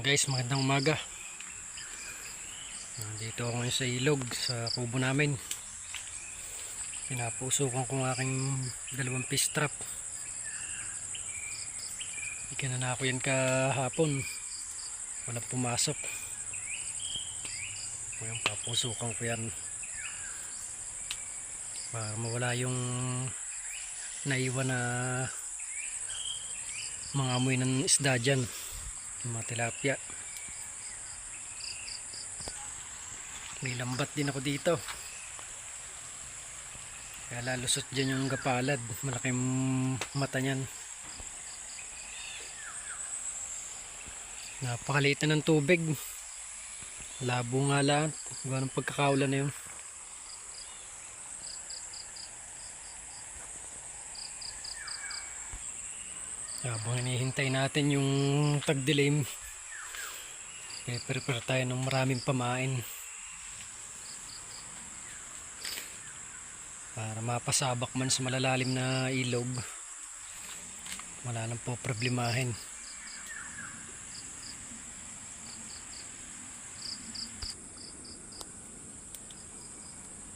Guys, magandang umaga. Dito ako ngayon sa ilog sa kubo namin. Pinapusukan ko ang aking dalawang fish trap. Ikinana ko yan kahapon, walang pumasok. Ngayon papusukan ko yan para mawala yung naiwan na mga amoy ng isda dyan, yung mga tilapia. May lambat din ako dito, kaya lalusot dyan yung gapalad, malaking mata nyan. Napakaliit na ng tubig, labo nga lang, gawa ng pagkakaulan na yun. Habang hinihintay natin yung tagdilim, prepare tayo ng maraming pamain para mapasabak man sa malalalim na ilog, wala nang po problemahin.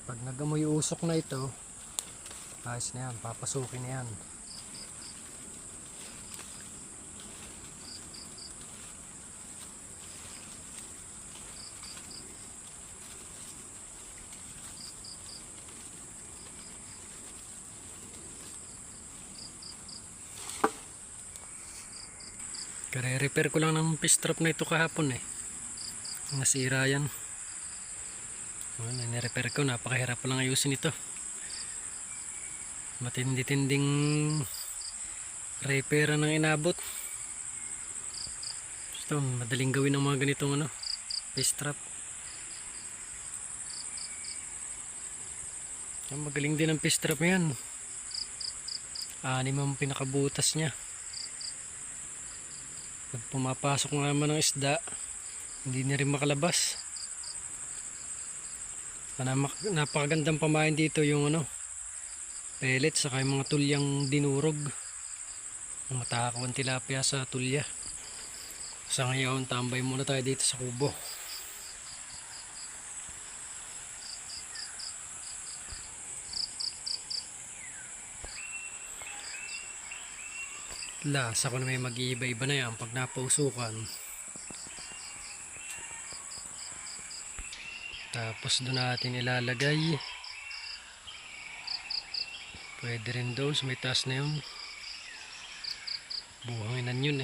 Pag nagamoy usok na ito, ayos na yan, papasukin na yan. Kare-repair ko lang ng fish trap na ito kahapon nasira yan. Nire-repair ko, napakahirap lang ayusin ito. Matindi-tinding repair ang inabot. Ito, madaling gawin ng mga ganitong fish trap. Magaling din ang fish trap yan. 6 ang pinakabutas niya. Pag pumapasok naman ng isda, hindi na rin makalabas. Napakagandang pamain dito yung pellet, saka yung mga tulyang dinurog. Matakaw ang tilapia sa tulya. Sa ngayon, tambay muna tayo dito sa kubo. Lasa ko na may mag-iiba-iba na yan pag napausukan. Tapos doon natin ilalagay. Pwede rin doon sa may taas na yun. Buhanginan yun